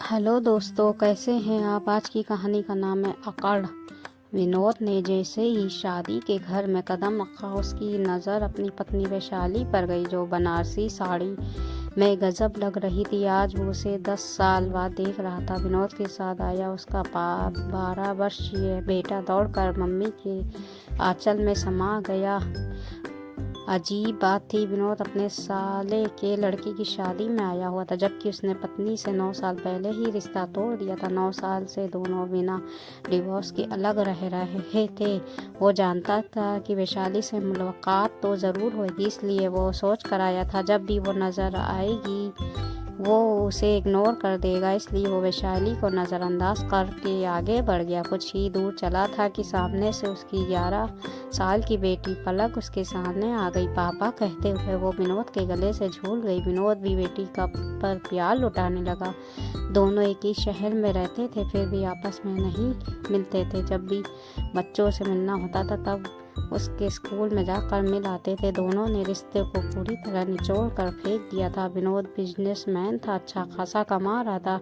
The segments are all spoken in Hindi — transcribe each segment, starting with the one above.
हेलो दोस्तों, कैसे हैं आप। आज की कहानी का नाम है अकड़। विनोद ने जैसे ही शादी के घर में कदम रखा, उसकी नज़र अपनी पत्नी वैशाली पर गई, जो बनारसी साड़ी में गजब लग रही थी। आज वो उसे 10 साल बाद देख रहा था। विनोद के साथ आया उसका 12 वर्षीय बेटा दौड़कर मम्मी के आंचल में समा गया। अजीब बात थी, विनोद अपने साले के लड़की की शादी में आया हुआ था, जबकि उसने पत्नी से 9 साल पहले ही रिश्ता तोड़ दिया था। 9 साल से दोनों बिना डिवोर्स के अलग रह रहे थे। वो जानता था कि वैशाली से मुलाकात तो ज़रूर होगी, इसलिए वो सोच कर आया था जब भी वो नज़र आएगी वो उसे इग्नोर कर देगा। इसलिए वो वैशाली को नज़रअंदाज करके आगे बढ़ गया। कुछ ही दूर चला था कि सामने से उसकी 11 साल की बेटी पलक उसके सामने आ गई। पापा कहते हुए वो विनोद के गले से झूल गई। विनोद भी बेटी का पर प्यार लुटाने लगा। दोनों एक ही शहर में रहते थे, फिर भी आपस में नहीं मिलते थे। जब भी बच्चों से मिलना होता था तब उसके स्कूल में जाकर मिल आते थे। दोनों ने रिश्ते को पूरी तरह निचोड़ कर फेंक दिया था। विनोद बिजनेसमैन था, अच्छा खासा कमा रहा था,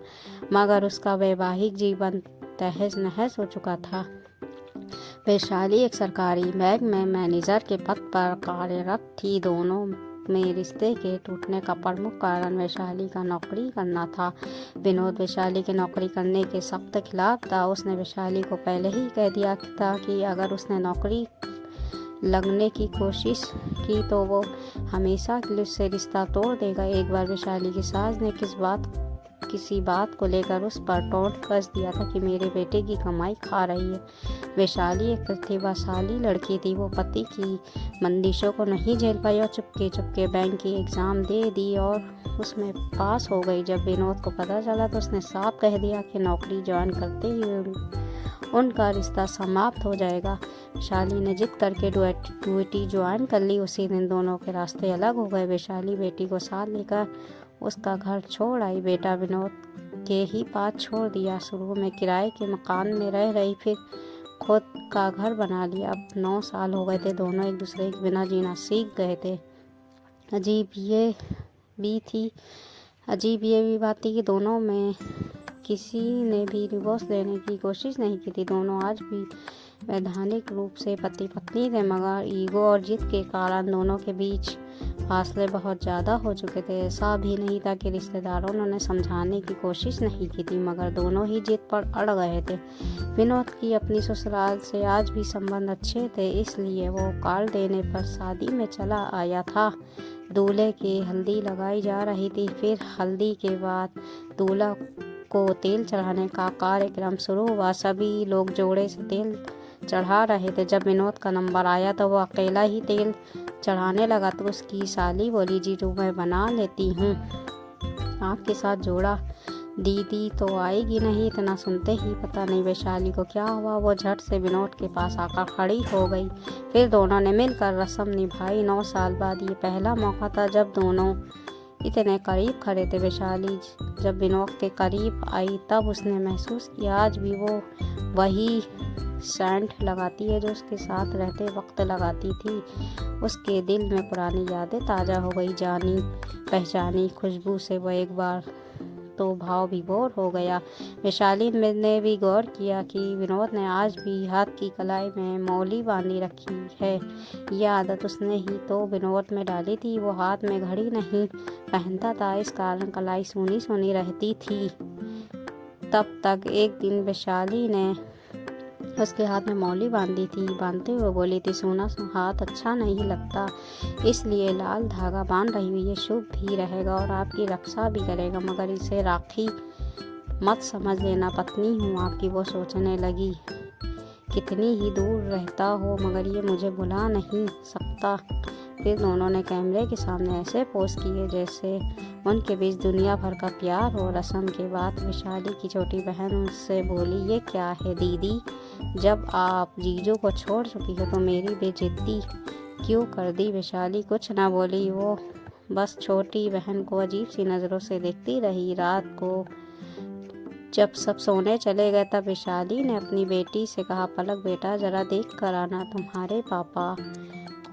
मगर उसका वैवाहिक जीवन तहस नहस हो चुका था। वैशाली एक सरकारी बैंक में मैनेजर के पद पर कार्यरत थी। दोनों में रिश्ते के टूटने का प्रमुख कारण वैशाली का नौकरी करना था। विनोद वैशाली के नौकरी करने के सख्त खिलाफ था। उसने वैशाली को पहले ही कह दिया था कि अगर उसने नौकरी लगने की कोशिश की तो वो हमेशा के लिए उससे रिश्ता तोड़ देगा। एक बार वैशाली की सास ने किसी बात को लेकर उस पर टोंट कस दिया था कि मेरे बेटे की कमाई खा रही है। वैशाली एक प्रतिभाशाली लड़की थी। वो पति की बंदिशों को नहीं झेल पाई और चुपके चुपके बैंक की एग्ज़ाम दे दी और उसमें पास हो गई। जब विनोद को पता चला तो उसने साफ कह दिया कि नौकरी ज्वाइन करते ही उनका रिश्ता समाप्त हो जाएगा। वैशाली ने जिद करके ड्यूटी ज्वाइन कर ली। उसी दिन दोनों के रास्ते अलग हो गए। वैशाली बेटी को साथ लेकर उसका घर छोड़ आई। बेटा विनोद के ही पास छोड़ दिया। शुरू में किराए के मकान में रह रही, फिर खुद का घर बना लिया। अब 9 साल हो गए थे, दोनों एक दूसरे के बिना जीना सीख गए थे। अजीब ये भी बात थी कि दोनों में किसी ने भी डिवोर्स लेने की कोशिश नहीं की थी। दोनों आज भी वैधानिक रूप से पति पत्नी थे, मगर ईगो और जिद के कारण दोनों के बीच फासले बहुत ज़्यादा हो चुके थे। ऐसा भी नहीं था कि रिश्तेदारों ने उन्हें समझाने की कोशिश नहीं की थी, मगर दोनों ही जिद पर अड़ गए थे। विनोद की अपनी ससुराल से आज भी संबंध अच्छे थे, इसलिए वो कार्ड देने पर शादी में चला आया था। दूल्हे की हल्दी लगाई जा रही थी। फिर हल्दी के बाद दूल्हा को तेल चढ़ाने का कार्यक्रम शुरू हुआ। सभी लोग जोड़े से तेल चढ़ा रहे थे। जब विनोद का नंबर आया तो वो अकेला ही तेल चढ़ाने लगा, तो उसकी साली बोली, जीजू मैं बना लेती हूँ, आपके साथ जोड़ा। दीदी तो आएगी नहीं। इतना सुनते ही पता नहीं वैशाली को क्या हुआ, वो झट से विनोद के पास आकर खड़ी हो गई। फिर दोनों ने मिलकर रस्म निभाई। 9 साल बाद ये पहला मौका था जब दोनों इतने करीब खड़े थे। वैशाली जब विनोद के करीब आई तब उसने महसूस किया आज भी वो वही सेंट लगाती है जो उसके साथ रहते वक्त लगाती थी। उसके दिल में पुरानी यादें ताज़ा हो गई। जानी पहचानी खुशबू से वो एक बार तो भाव विभोर हो गया। वैशाली ने भी गौर किया कि विनोद ने आज भी हाथ की कलाई में मौली बांधी रखी है। यह आदत उसने ही तो विनोद में डाली थी। वो हाथ में घड़ी नहीं पहनता था, इस कारण कलाई सूनी सूनी रहती थी। तब तक एक दिन वैशाली ने उसके हाथ में मौली बांधते हुए बोली थी, सोना हाथ अच्छा नहीं लगता, इसलिए लाल धागा बांध रही हुई है, शुभ भी रहेगा और आपकी रक्षा भी करेगा, मगर इसे राखी मत समझ लेना, पत्नी हूँ आपकी। वो सोचने लगी, कितनी ही दूर रहता हो मगर ये मुझे भुला नहीं सकता। फिर दोनों ने कैमरे के सामने ऐसे पोज किए जैसे उनके बीच दुनिया भर का प्यार हो। रस्म के बाद वैशाली की छोटी बहन उससे बोली, ये क्या है दीदी, जब आप जीजू को छोड़ चुकी हो तो मेरी बेइज्जती क्यों कर दी। वैशाली कुछ ना बोली, वो बस छोटी बहन को अजीब सी नज़रों से देखती रही। रात को जब सब सोने चले गए तब वैशाली ने अपनी बेटी से कहा, पलक बेटा जरा देख कर आना, तुम्हारे पापा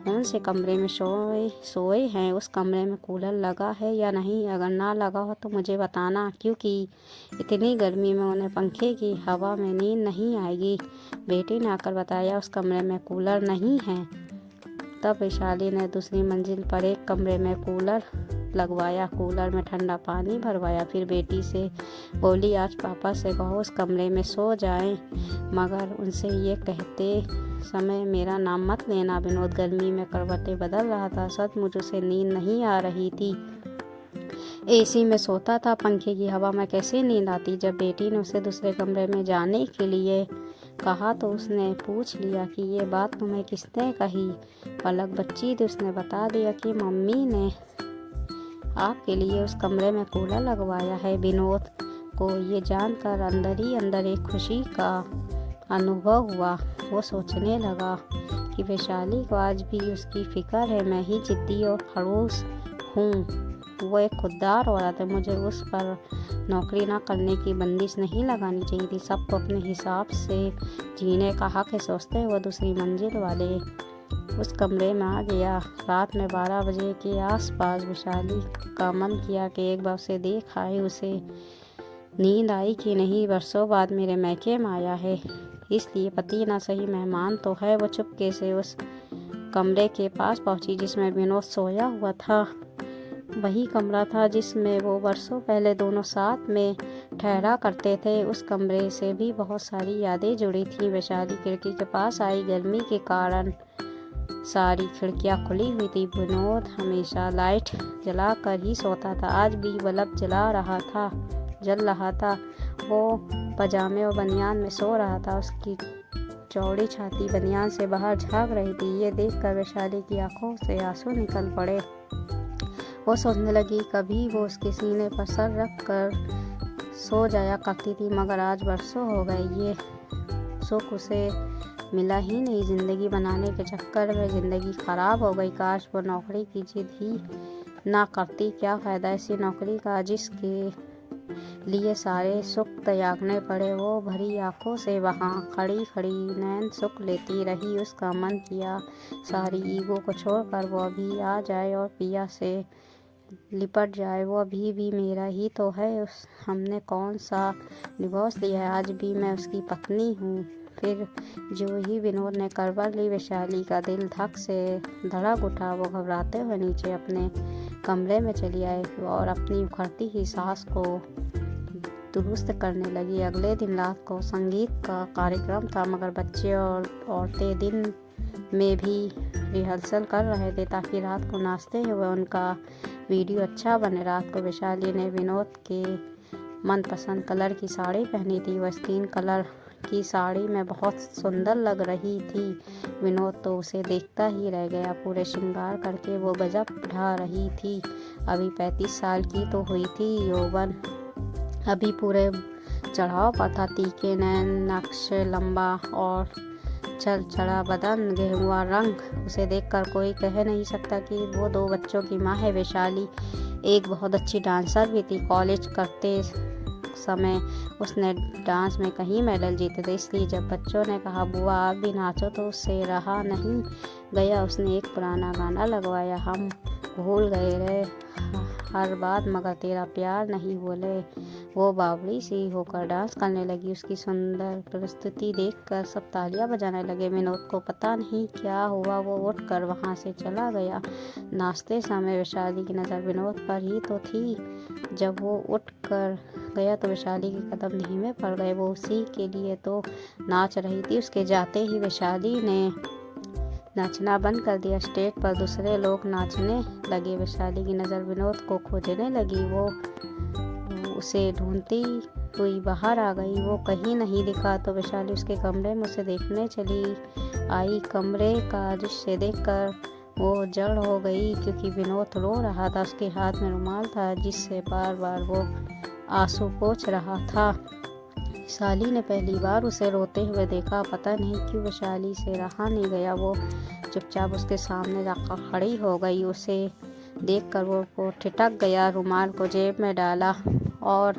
कौन से कमरे में सोए हैं, उस कमरे में कूलर लगा है या नहीं। अगर ना लगा हो तो मुझे बताना, क्योंकि इतनी गर्मी में उन्हें पंखे की हवा में नींद नहीं आएगी। बेटी ने आकर बताया उस कमरे में कूलर नहीं है। तब वैशाली ने दूसरी मंजिल पर एक कमरे में कूलर लगवाया, कूलर में ठंडा पानी भरवाया। फिर बेटी से बोली, आज पापा से कहो उस कमरे में सो जाएं, मगर उनसे ये कहते समय मेरा नाम मत लेना। विनोद गर्मी में करवटें बदल रहा था। सचमुच उसे नींद नहीं आ रही थी। एसी में सोता था, पंखे की हवा में कैसे नींद आती। जब बेटी ने उसे दूसरे कमरे में जाने के लिए कहा तो उसने पूछ लिया कि ये बात तुम्हें किसने कही। पलक बच्ची थी, उसने बता दिया कि मम्मी ने आपके लिए उस कमरे में कूलर लगवाया है। विनोद को ये जानकर अंदर ही अंदर एक खुशी का अनुभव हुआ। वो सोचने लगा कि वैशाली को आज भी उसकी फिक्र है। मैं ही जिद्दी और खड़ूस हूँ। वो एक खुददार औरत है। मुझे उस पर नौकरी ना करने की बंदिश नहीं लगानी चाहिए थी। सबको अपने हिसाब से जीने का हक है। सोचते हुए दूसरी मंजिल वाले उस कमरे में आ गया। रात में 12 बजे के आसपास वैशाली का मन किया कि एक बार उसे देख आए। उसे नींद आई कि नहीं, बरसों बाद मेरे मैके में आया है, इसलिए पति ना सही मेहमान तो है। वो चुपके से उस कमरे के पास पहुंची जिसमें विनोद सोया हुआ था। वही कमरा था जिसमें वो बरसों पहले दोनों साथ में ठहरा करते थे। उस कमरे से भी बहुत सारी यादें जुड़ी थी। वैशाली खिड़की के पास आई। गर्मी के कारण सारी खिड़कियां खुली हुई थी। विनोद हमेशा लाइट जला कर ही सोता था। आज भी बल्ब जल रहा था। वो पजामे और बनियान में सो रहा था। उसकी चौड़ी छाती बनियान से बाहर झांक रही थी। ये देखकर वैशाली की आंखों से आंसू निकल पड़े। वो सोचने लगी, कभी वो उसके सीने पर सर रख कर सो जाया करती थी, मगर आज बरसों हो गए ये सुख उसे मिला ही नहीं। जिंदगी बनाने के चक्कर में जिंदगी खराब हो गई। काश वो नौकरी की जिद ही ना करती। क्या फ़ायदा ऐसी नौकरी का जिसके लिए सारे सुख त्यागने पड़े। वो भरी आंखों से वहाँ खड़ी खड़ी नैन सुख लेती रही। उसका मन किया सारी ईगो को छोड़कर वो अभी आ जाए और पिया से लिपट जाए। वो अभी भी मेरा ही तो है। हमने कौन सा डिवोर्स लिया है, आज भी मैं उसकी पत्नी हूँ। फिर जो ही विनोद ने करवट ली, वैशाली का दिल धक से धड़क उठा। वो घबराते हुए नीचे अपने कमरे में चली आई और अपनी उखड़ती ही सांस को दुरुस्त करने लगी। अगले दिन रात को संगीत का कार्यक्रम था, मगर बच्चे और औरतें दिन में भी रिहर्सल कर रहे थे ताकि रात को नाचते हुए उनका वीडियो अच्छा बने। रात को वैशाली ने विनोद के मनपसंद कलर की साड़ी पहनी थी। वह स्किन कलर की साड़ी में बहुत सुंदर लग रही थी। विनोद तो उसे देखता ही रह गया। पूरे श्रृंगार करके वो गजब ढा रही थी। अभी 35 साल की तो हुई थी। यौवन अभी पूरे चढ़ाव पर था। तीखे नैन, नक्श लंबा और चल चढ़ा बदन, गेहुआ रंग। उसे देखकर कोई कह नहीं सकता कि वो 2 बच्चों की माँ है। वैशाली एक बहुत अच्छी डांसर भी थी। कॉलेज करते समय उसने डांस में कई मेडल जीते थे, इसलिए जब बच्चों ने कहा बुआ आप भी नाचो तो उससे रहा नहीं गया। उसने एक पुराना गाना लगवाया, हम भूल गए रे हर बात मगर तेरा प्यार नहीं बोले। वो बावड़ी सी होकर डांस करने लगी। उसकी सुंदर प्रस्तुति देखकर सब तालियां बजाने लगे। विनोद को पता नहीं क्या हुआ, वो उठकर वहां से चला गया। नाचते समय वैशाली की नज़र विनोद पर ही तो थी। जब वो उठकर गया तो वैशाली के कदम धीमे पड़ गए। वो उसी के लिए तो नाच रही थी। उसके जाते ही वैशाली ने नाचना बंद कर दिया। स्टेज पर दूसरे लोग नाचने लगे। वैशाली की नज़र विनोद को खोजने लगी। वो उसे ढूंढती हुई बाहर आ गई। वो कहीं नहीं दिखा तो वैशाली उसके कमरे में उसे देखने चली आई। कमरे का दृश्य देखकर वो जड़ हो गई, क्योंकि विनोद रो रहा था। उसके हाथ में रुमाल था जिससे बार बार वो आंसू पोंछ रहा था। वैशाली ने पहली बार उसे रोते हुए देखा। पता नहीं क्यों वैशाली से रहा नहीं गया। वो चुपचाप उसके सामने जाकर खड़ी हो गई। उसे देखकर वो ठिठक गया, रुमाल को जेब में डाला और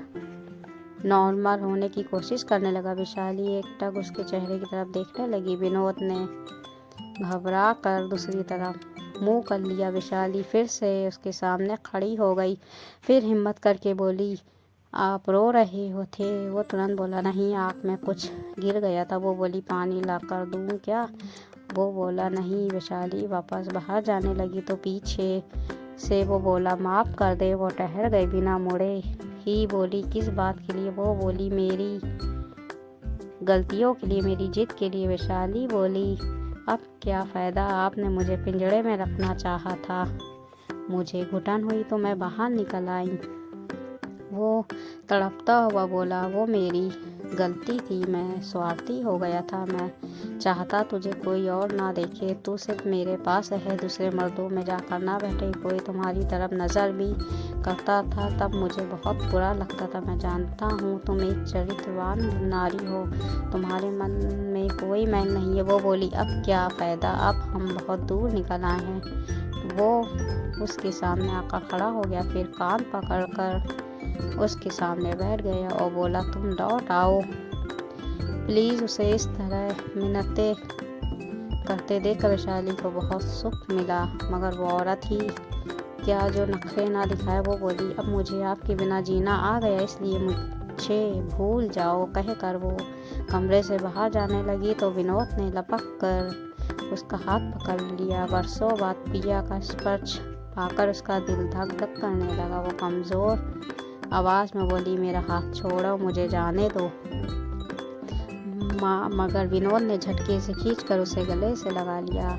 नॉर्मल होने की कोशिश करने लगा। वैशाली एकटक उसके चेहरे की तरफ देखने लगी। विनोद ने घबरा कर दूसरी तरफ मुंह कर लिया। वैशाली फिर से उसके सामने खड़ी हो गई। फिर हिम्मत करके बोली, आप रो रहे हो थे? वो तुरंत बोला, नहीं, आँख में कुछ गिर गया था। वो बोली, पानी ला कर दूँ क्या? वो बोला, नहीं। वैशाली वापस बाहर जाने लगी तो पीछे से वो बोला, माफ़ कर दे। वो ठहर गई, बिना मुड़े ही बोली, किस बात के लिए? वो बोली, मेरी गलतियों के लिए, मेरी जिद के लिए। वैशाली बोली, अब क्या फ़ायदा? आपने मुझे पिंजड़े में रखना चाहा था, मुझे घुटन हुई तो मैं बाहर निकल आई। वो तड़पता हुआ बोला, वो मेरी गलती थी, मैं स्वार्थी हो गया था। मैं चाहता तुझे कोई और ना देखे, तू सिर्फ मेरे पास है, दूसरे मर्दों में जाकर ना बैठे, कोई तुम्हारी तरफ नज़र भी करता था तब मुझे बहुत बुरा लगता था। मैं जानता हूँ तुम एक चरित्रवान नारी हो, तुम्हारे मन में कोई मैल नहीं है। वो बोली, अब क्या फ़ायदा? अब हम बहुत दूर निकल आए हैं। वो उसके सामने आकर खड़ा हो गया, फिर कान पकड़कर उसके सामने बैठ गया और बोला, तुम लौट आओ प्लीज़। उसे इस तरह मिन्नतें करते देख वैशाली को बहुत सुख मिला, मगर वो औरत ही क्या जो नखरे ना दिखाए। वो बोली, अब मुझे आपके बिना जीना आ गया, इसलिए मुझे भूल जाओ, कहकर वो कमरे से बाहर जाने लगी तो विनोद ने लपक कर उसका हाथ पकड़ लिया। बरसों बाद पिया का स्पर्श पाकर उसका दिल धक धक करने लगा। वो कमज़ोर आवाज़ में बोली, मेरा हाथ छोड़ो, मुझे जाने दो। मगर विनोद ने झटके से खींचकर उसे गले से लगा लिया।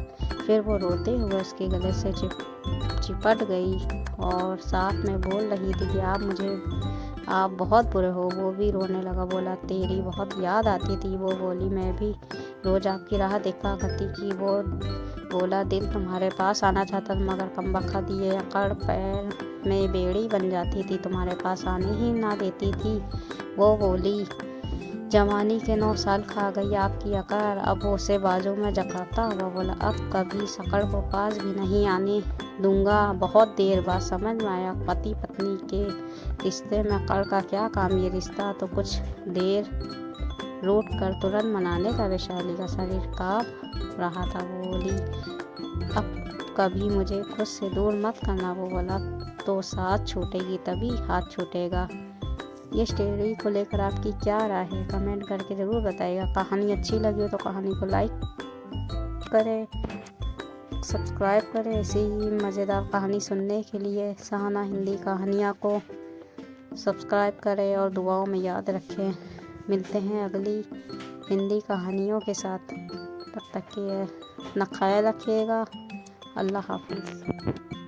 फिर वो रोते हुए उसके गले से चिपट गई और साथ में बोल रही थी कि आप बहुत बुरे हो। वो भी रोने लगा, बोला, तेरी बहुत याद आती थी। वो बोली, मैं भी रोज़ आपकी राह देखा करती थी। वो बोला, दिल तुम्हारे पास आना चाहता था, मगर कमबख्त ये अकड़ पैर में बेड़ी बन जाती थी, तुम्हारे पास आने ही ना देती थी। वो बोली, जवानी के 9 साल खा गई आपकी अकड़। अब वो उसे बाजू में जकड़ता हुआ बोला, अब कभी सकड़ को पास भी नहीं आने दूंगा। बहुत देर बाद समझ में आया पति पत्नी के रिश्ते में अकड़ का क्या काम। ये रिश्ता तो कुछ देर रूठ कर तुरंत मनाने का। वैशाली का शरीर काँप रहा था। वो बोली, अब कभी मुझे खुद से दूर मत करना। वो बोला, तो साथ छूटेगी तभी हाथ छूटेगा। ये स्टोरी को लेकर आपकी क्या राय है, कमेंट करके ज़रूर बताइएगा। कहानी अच्छी लगी हो तो कहानी को लाइक करें, सब्सक्राइब करें। ऐसी ही मज़ेदार कहानी सुनने के लिए सहाना हिंदी कहानियाँ को सब्सक्राइब करें और दुआओं में याद रखें। मिलते हैं अगली हिंदी कहानियों के साथ। तब तक के अपना ख्याल रखिएगा। अल्लाह हाफ़िज़।